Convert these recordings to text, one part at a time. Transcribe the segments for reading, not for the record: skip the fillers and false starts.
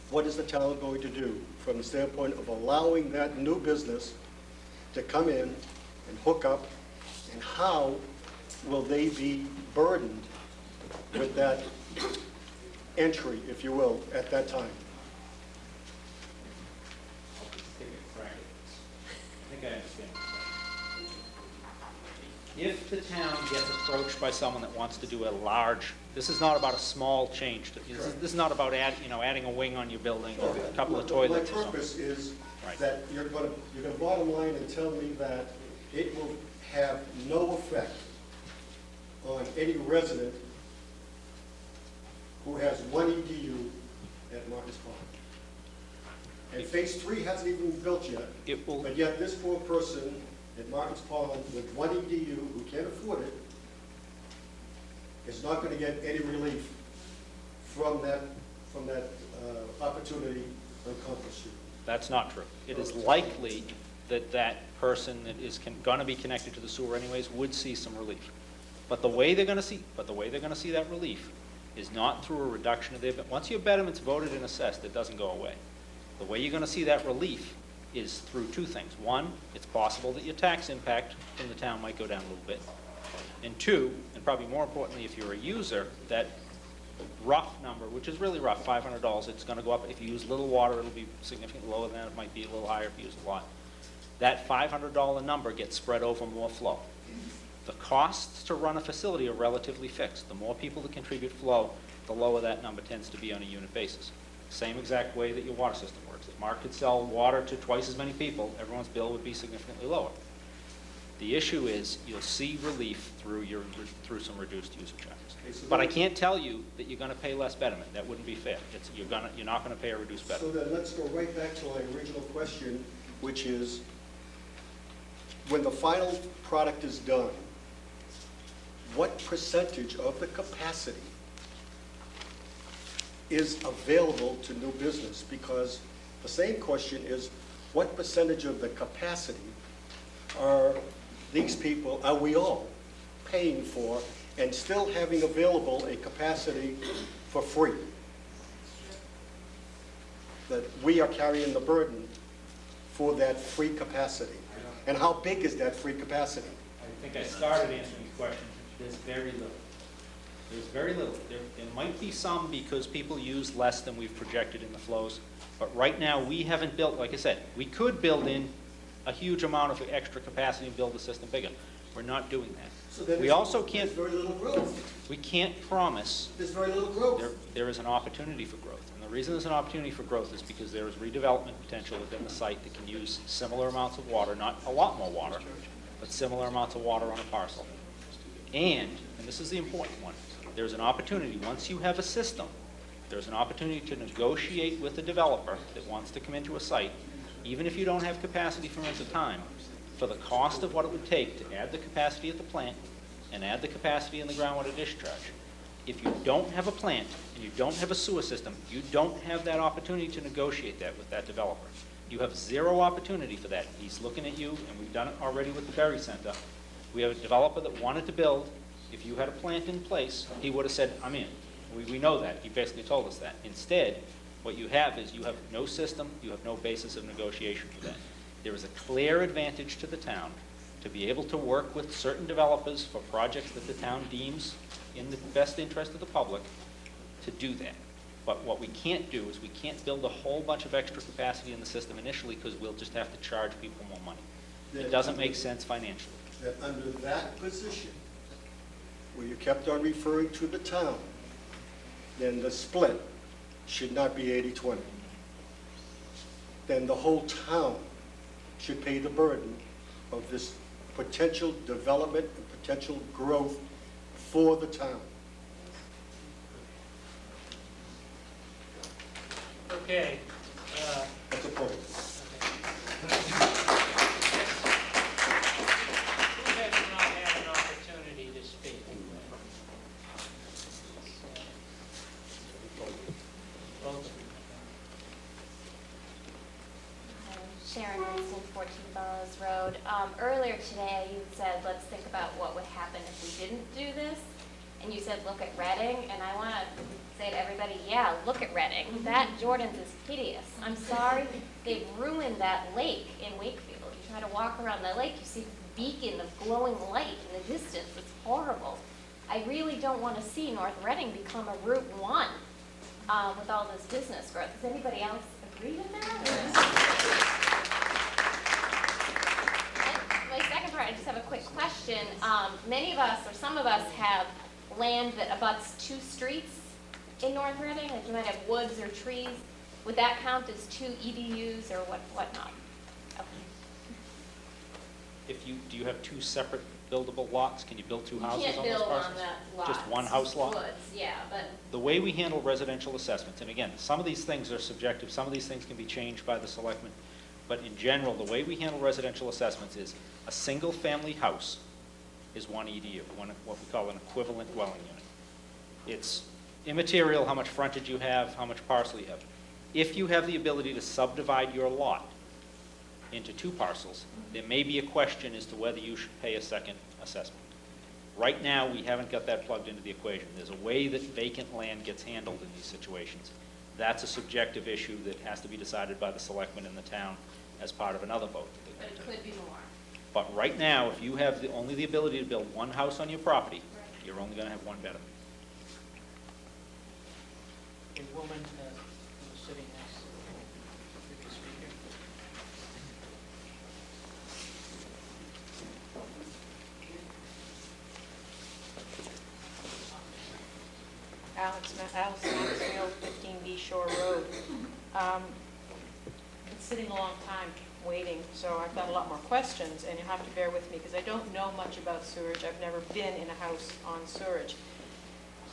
what is the town going to do from the standpoint of allowing that new business to come in and hook up, and how will they be burdened with that entry, if you will, at that time? I'll just take a crack at this. I think I understand what you're saying. If the town gets approached by someone that wants to do a large, this is not about a small change. This is not about adding a wing on your building or a couple of toilets. My purpose is Right. that you're going to bottom line and tell me that it will have no effect on any resident who has one EDU at Marcus Pond. And phase 3 hasn't even been built yet. It will. But yet this poor person at Marcus Pond with one EDU who can't afford it is not going to get any relief from that opportunity on Conference Street. That's not true. It is likely that that person that is going to be connected to the sewer anyways would see some relief. But the way they're going to see that relief is not through a reduction of their, once your betterment's voted and assessed, it doesn't go away. The way you're going to see that relief is through two things. One, it's possible that your tax impact from the town might go down a little bit. And two, and probably more importantly, if you're a user, that rough number, which is really rough, $500, it's going to go up. If you use little water, it'll be significantly lower than that. It might be a little higher if you use a lot. That $500 number gets spread over more flow. The costs to run a facility are relatively fixed. The more people that contribute flow, the lower that number tends to be on a unit basis. Same exact way that your water system works. If Mark could sell water to twice as many people, everyone's bill would be significantly lower. The issue is you'll see relief through some reduced user charges. Okay, so But I can't tell you that you're going to pay less betterment. That wouldn't be fair. You're not going to pay a reduced betterment. So then let's go right back to my original question, which is, when the final product is done, what percentage of the capacity is available to new business? Because the same question is, what percentage of the capacity are these people, are we all paying for and still having available a capacity for free? That we are carrying the burden for that free capacity. And how big is that free capacity? I think I started answering the question. There's very little. There's very little. There might be some because people use less than we've projected in the flows. But right now, we haven't built, like I said, we could build in a huge amount of extra capacity and build the system bigger. We're not doing that. So then We also can't, there's very little growth. we can't promise. There's very little growth. There is an opportunity for growth. And the reason there's an opportunity for growth is because there is redevelopment potential within the site that can use similar amounts of water, not a lot more water, but similar amounts of water on a parcel. And this is the important one, there's an opportunity, once you have a system, there's an opportunity to negotiate with the developer that wants to come into a site, even if you don't have capacity for months at a time, for the cost of what it would take to add the capacity at the plant and add the capacity in the groundwater discharge. If you don't have a plant and you don't have a sewer system, you don't have that opportunity to negotiate that with that developer. You have zero opportunity for that. He's looking at you, and we've done it already with the Berry Center. We have a developer that wanted to build. If you had a plant in place, he would have said, I'm in. We know that. He basically told us that. Instead, what you have is you have no system, you have no basis of negotiation for that. There is a clear advantage to the town to be able to work with certain developers for projects that the town deems in the best interest of the public to do that. But what we can't do is we can't build a whole bunch of extra capacity in the system initially because we'll just have to charge people more money. It doesn't make sense financially. That under that position, where you kept on referring to the town, then the split should not be 80-20. Then the whole town should pay the burden of this potential development and potential growth for the town. Okay. That's the point. Who has not had an opportunity to speak? Both of you. Sharon Winston, 14 Burroughs Road. Earlier today, you said, let's think about what would happen if we didn't do this. And you said, look at Reading. And I want to say to everybody, yeah, look at Reading. That Jordan's is hideous. I'm sorry, they've ruined that lake in Wakefield. You try to walk around that lake, you see this beacon of glowing light in the distance. It's horrible. I really don't want to see North Reading become a Route 1 with all this business growth. Does anybody else agree with that? And my second part, I just have a quick question. Many of us, or some of us, have land that abuts 2 streets in North Reading. Like you might have woods or trees. Would that count as 2 EDUs or whatnot? Okay. Do you have 2 separate buildable lots? Can you build 2 houses on those You can't build parcels? on that lot. Just one house lot? Woods, yeah, but The way we handle residential assessments, and again, some of these things are subjective, some of these things can be changed by the selectmen, but in general, the way we handle residential assessments is a single-family house is 1 EDU, what we call an equivalent dwelling unit. It's immaterial how much frontage you have, how much parcel you have. If you have the ability to subdivide your lot into 2 parcels, there may be a question as to whether you should pay a second assessment. Right now, we haven't got that plugged into the equation. There's a way that vacant land gets handled in these situations. That's a subjective issue that has to be decided by the selectmen in the town as part of another vote. but it could be more. But right now, if you have only the ability to build 1 house on your property, you're only going to have 1 bedroom. The woman who was sitting next to the speaker. Alice Maxfield, 15B Shore Road. Been sitting a long time waiting, so I've got a lot more questions, and you'll have to bear with me because I don't know much about sewerage. I've never been in a house on sewerage.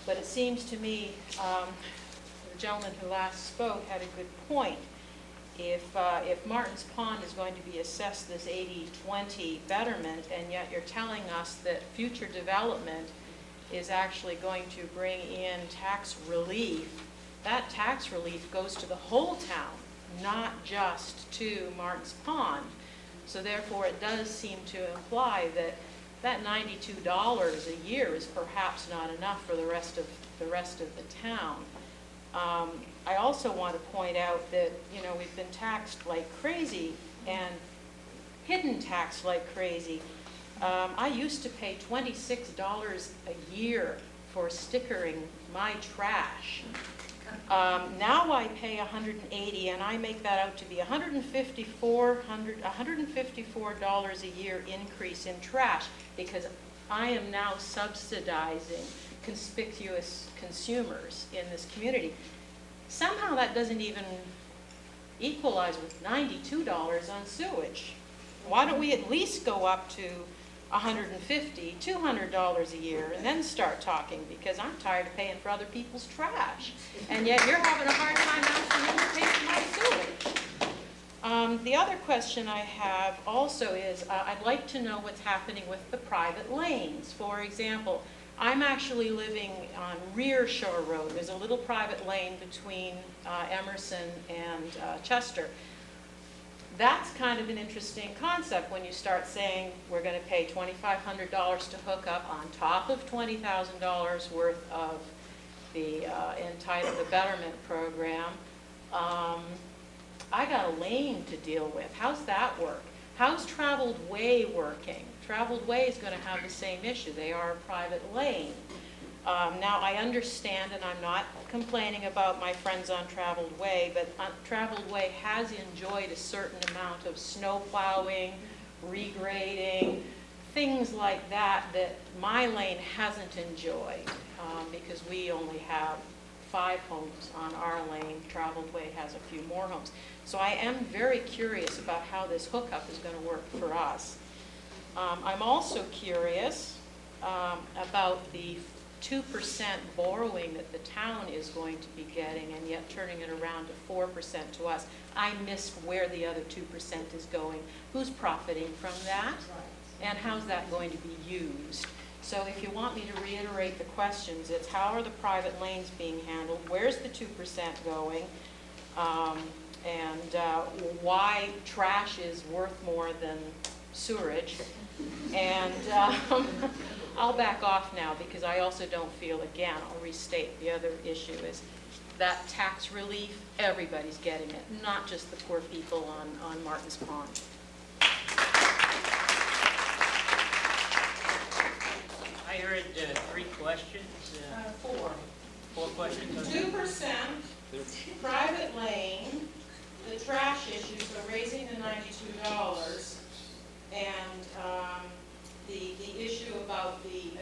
But it seems to me, the gentleman who last spoke had a good point. If Martin's Pond is going to be assessed this 80-20 betterment, and yet you're telling us that future development is actually going to bring in tax relief, that tax relief goes to the whole town, not just to Martin's Pond. So therefore, it does seem to imply that that $92 a year is perhaps not enough for the rest of the town. I also want to point out that, we've been taxed like crazy and hidden taxed like crazy. I used to pay $26 a year for stickering my trash. Now I pay $180, and I make that out to be $154 a year increase in trash, because I am now subsidizing conspicuous consumers in this community. Somehow that doesn't even equalize with $92 on sewage. Why don't we at least go up to $150, $200 a year and then start talking, because I'm tired of paying for other people's trash. And yet you're having a hard time asking me to pay for my sewage. The other question I have also is, I'd like to know what's happening with the private lanes. For example, I'm actually living on Rear Shore Road. There's a little private lane between Emerson and Chester. That's kind of an interesting concept when you start saying we're going to pay $2,500 to hook up on top of $20,000 worth of the the betterment program. I got a lane to deal with. How's that work? How's Traveled Way working? Traveled Way is going to have the same issue. They are a private lane. Now, I understand, and I'm not complaining about my friends on Traveled Way, but Traveled Way has enjoyed a certain amount of snow plowing, regrading, things like that my lane hasn't enjoyed, because we only have 5 homes on our lane. Traveled Way has a few more homes. So I am very curious about how this hookup is going to work for us. I'm also curious about the 2% borrowing that the town is going to be getting, and yet turning it around to 4% to us. I missed where the other 2% is going. Who's profiting from that? And how's that going to be used? So if you want me to reiterate the questions, it's how are the private lanes being handled? Where's the 2% going? And why trash is worth more than sewerage? And I'll back off now because I also don't feel, again, I'll restate, the other issue is that tax relief, everybody's getting it, not just the poor people on Martin's Pond. I heard 3 questions. Four. 4 questions. 2% private lane, the trash issue, so raising the $92, and the issue about the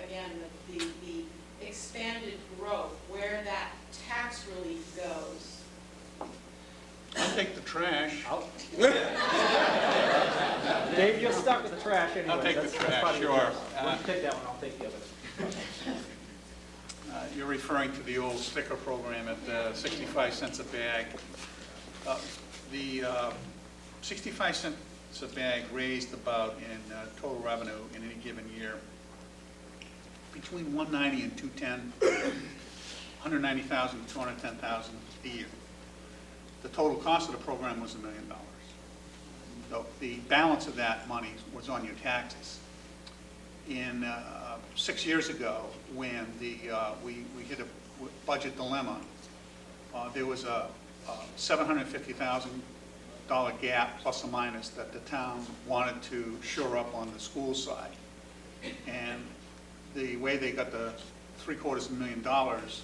expanded growth, where that tax relief goes. I'll take the trash. Dave, you're stuck with the trash anyway. I'll take the trash, sure. When you take that one, I'll take the other. You're referring to the old sticker program at 65 cents a bag. The 65 cents a bag raised about in total revenue in any given year between 190 and 210, 190,000 to 210,000 a year. The total cost of the program was $1 million. The balance of that money was on your taxes. In 6 years ago, when we hit a budget dilemma, there was a $750,000 gap, plus or minus, that the town wanted to shore up on the school side. And the way they got the $750,000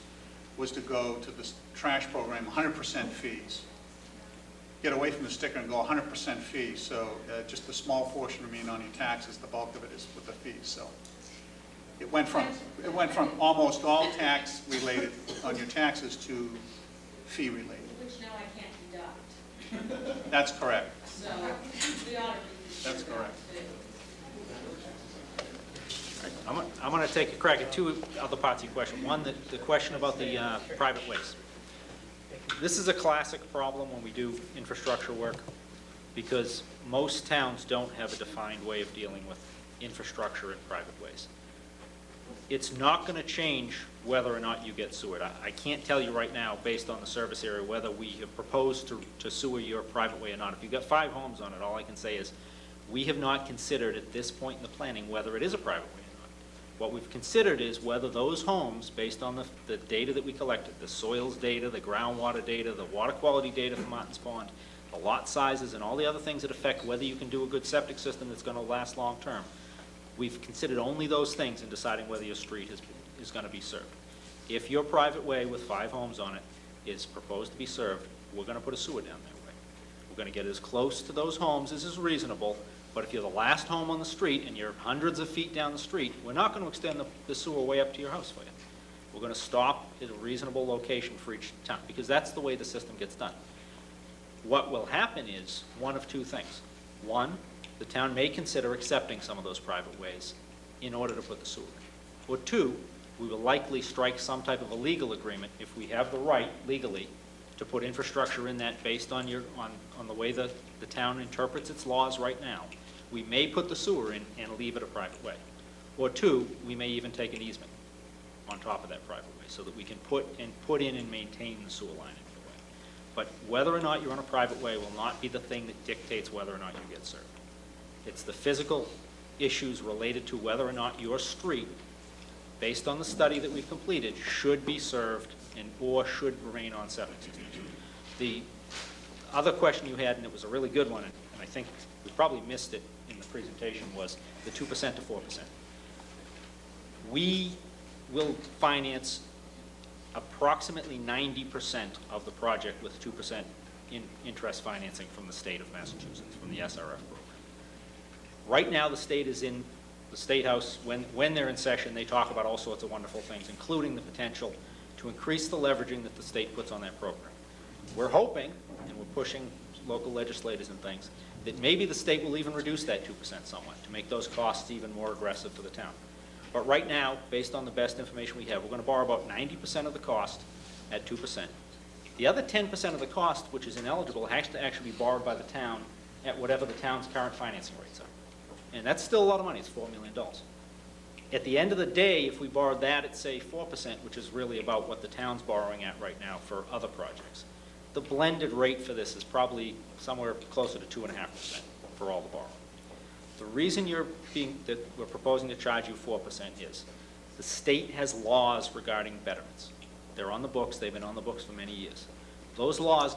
was to go to the trash program, 100% fees. Get away from the sticker and go 100% fees, so just a small portion remain on your taxes, the bulk of it is with the fees. So it went from almost all tax related on your taxes to fee related. Which now I can't deduct, That's correct. so we ought to reconsider That's correct. that, too. I'm going to take a crack at 2 other parts of your question. One, the question about the private ways. This is a classic problem when we do infrastructure work, because most towns don't have a defined way of dealing with infrastructure in private ways. It's not going to change whether or not you get sewered. I can't tell you right now, based on the service area, whether we have proposed to sewer your private way or not. If you've got 5 homes on it, all I can say is we have not considered at this point in the planning whether it is a private way or not. What we've considered is whether those homes, based on the data that we collected, the soils data, the groundwater data, the water quality data from Martin's Pond, the lot sizes, and all the other things that affect whether you can do a good septic system that's going to last long term. We've considered only those things in deciding whether your street is going to be served. If your private way with 5 homes on it is proposed to be served, we're going to put a sewer down that way. We're going to get as close to those homes as is reasonable, but if you're the last home on the street and you're hundreds of feet down the street, we're not going to extend the sewer way up to your house for you. We're going to stop at a reasonable location for each town, because that's the way the system gets done. What will happen is one of 2 things. One, the town may consider accepting some of those private ways in order to put the sewer in. Or 2, we will likely strike some type of a legal agreement if we have the right legally to put infrastructure in that based on the way the town interprets its laws right now. We may put the sewer in and leave it a private way. Or 2, we may even take an easement on top of that private way so that we can put in and maintain the sewer line in the way. But whether or not you're on a private way will not be the thing that dictates whether or not you get served. It's the physical issues related to whether or not your street, based on the study that we've completed, should be served or should remain on septic systems. The other question you had, and it was a really good one, and I think we probably missed it in the presentation, was the 2% to 4%. We will finance approximately 90% of the project with 2% interest financing from the state of Massachusetts, from the SRF program. Right now, the state is in the State House. When they're in session, they talk about all sorts of wonderful things, including the potential to increase the leveraging that the state puts on that program. We're hoping, and we're pushing local legislators and things, that maybe the state will even reduce that 2% somewhat to make those costs even more aggressive to the town. But right now, based on the best information we have, we're going to borrow about 90% of the cost at 2%. The other 10% of the cost, which is ineligible, has to actually be borrowed by the town at whatever the town's current financing rates are. And that's still a lot of money. It's $4 million. At the end of the day, if we borrowed that at, say, 4%, which is really about what the town's borrowing at right now for other projects, the blended rate for this is probably somewhere closer to 2.5% for all the borrowing. The reason that we're proposing to charge you 4% is, the state has laws regarding betterments. They're on the books, they've been on the books for many years. Those laws give